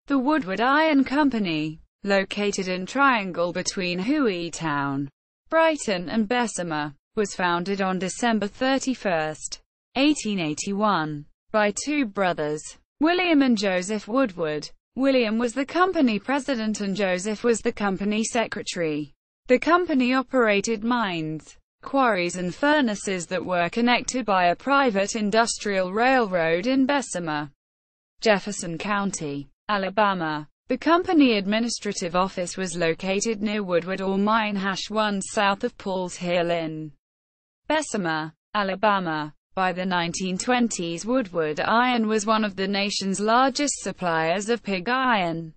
The Woodward Iron Company, located in triangle between Hueytown, Brighton and Bessemer, was founded on December 31, 1881, by two brothers, William and Joseph Woodward. William was the company president and Joseph was the company secretary. The company operated mines, quarries and furnaces that were connected by a private industrial railroad in Bessemer, Jefferson County, Alabama. The company administrative office was located near Woodward Ore Mine #1 south of Paul's Hill in Bessemer, Alabama. By the 1920s, Woodward Iron was one of the nation's largest suppliers of pig iron.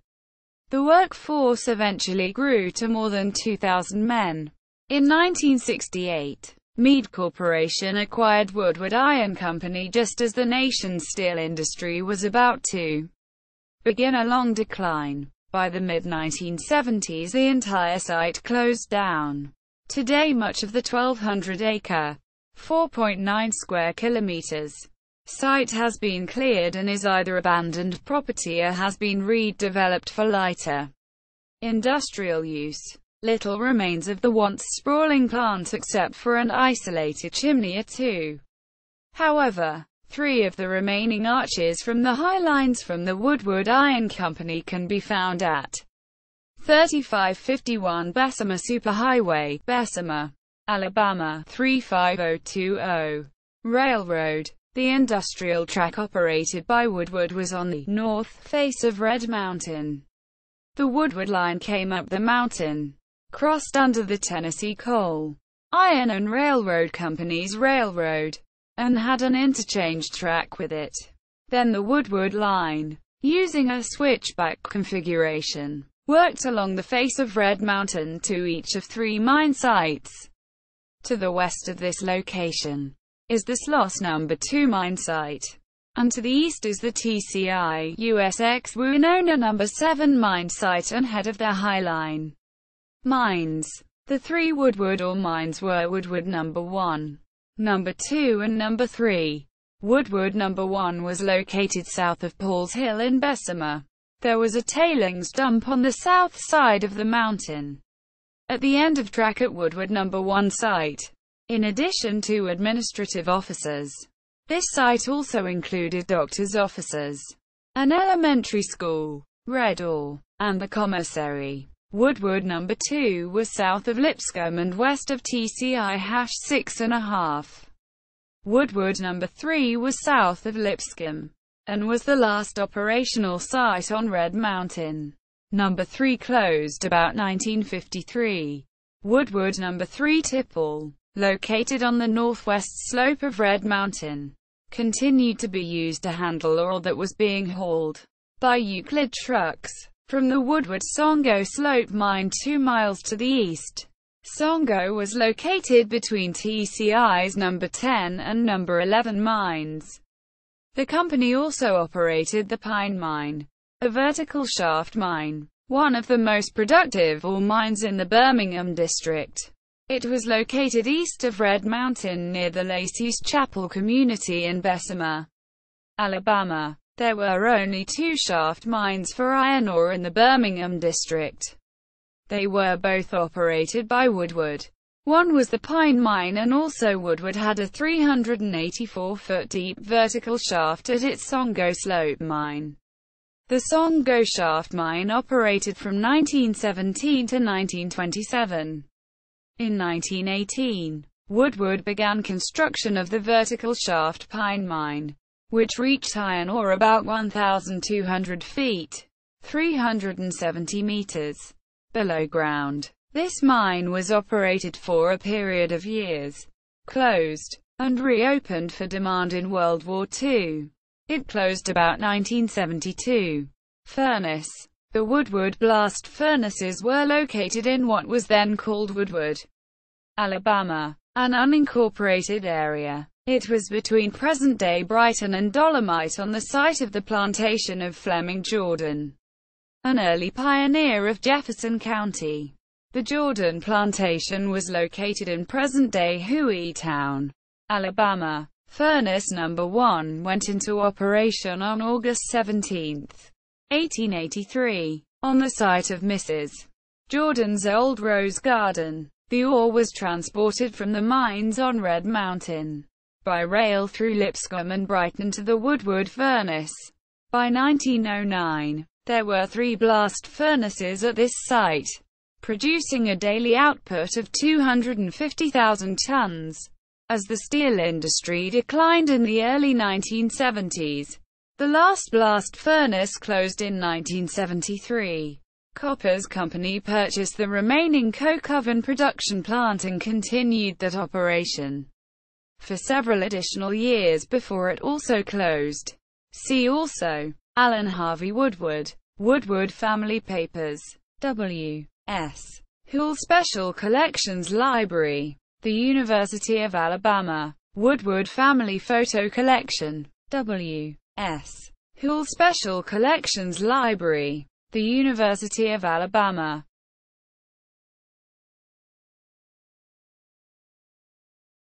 The workforce eventually grew to more than 2,000 men. In 1968, Mead Corporation acquired Woodward Iron Company just as the nation's steel industry was about to begin a long decline. By the mid-1970s, the entire site closed down. Today, much of the 1,200-acre, 4.9 square kilometers site has been cleared and is either abandoned property or has been redeveloped for lighter industrial use. Little remains of the once sprawling plant except for an isolated chimney or two. However, 3 of the remaining arches from the high lines from the Woodward Iron Company can be found at 3551 Bessemer Super Highway, Bessemer, Alabama 35020. Railroad. The industrial track operated by Woodward was on the north face of Red Mountain. The Woodward line came up the mountain, crossed under the Tennessee Coal, Iron and Railroad Company's railroad, and had an interchange track with it. Then the Woodward line, using a switchback configuration, worked along the face of Red Mountain to each of 3 mine sites. To the west of this location is the Sloss No. 2 mine site, and to the east is the TCI USX Winona No. 7 mine site and head of their Highline mines. The 3 Woodward ore mines were Woodward No. 1, No. 2 and No. 3. Woodward No. 1 was located south of Paul's Hill in Bessemer. There was a tailings dump on the south side of the mountain, at the end of track at Woodward No. 1 site. In addition to administrative officers, this site also included doctors' offices, an elementary school, Red Ore, and the commissary. Woodward No. 2 was south of Lipscomb and west of TCI #6.5. Woodward No. 3 was south of Lipscomb, and was the last operational site on Red Mountain. No. 3 closed about 1953. Woodward No. 3 Tipple, located on the northwest slope of Red Mountain, continued to be used to handle ore that was being hauled by Euclid trucks from the Woodward Songo Slope mine 2 miles to the east. Songo was located between TCI's No. 10 and No. 11 mines. The company also operated the Pine Mine, a vertical shaft mine, one of the most productive ore mines in the Birmingham district. It was located east of Red Mountain near the Lacey's Chapel community in Bessemer, Alabama. There were only 2 shaft mines for iron ore in the Birmingham district. They were both operated by Woodward. One was the Pine Mine, and also Woodward had a 384-foot deep vertical shaft at its Songo Slope mine. The Songo Shaft Mine operated from 1917 to 1927. In 1918, Woodward began construction of the vertical shaft Pine Mine, which reached iron ore about 1,200 feet, 370 meters, below ground. This mine was operated for a period of years, closed, and reopened for demand in World War II. It closed about 1972. Furnace. The Woodward blast furnaces were located in what was then called Woodward, Alabama, an unincorporated area. It was between present-day Brighton and Dolomite on the site of the plantation of Fleming Jordan, an early pioneer of Jefferson County. The Jordan plantation was located in present-day Hueytown, Alabama. Furnace No. 1 went into operation on August 17, 1883. On the site of Mrs. Jordan's old rose garden, the ore was transported from the mines on Red Mountain by rail through Lipscomb and Brighton to the Woodward furnace. By 1909, there were 3 blast furnaces at this site, producing a daily output of 250,000 tons. As the steel industry declined in the early 1970s, the last blast furnace closed in 1973. Koppers Company purchased the remaining coke oven production plant and continued that operation for several additional years before it also closed. See also Allen Harvey Woodward, Woodward Family Papers, W.S. Hull Special Collections Library, The University of Alabama, Woodward Family Photo Collection, W.S. Hull Special Collections Library, The University of Alabama.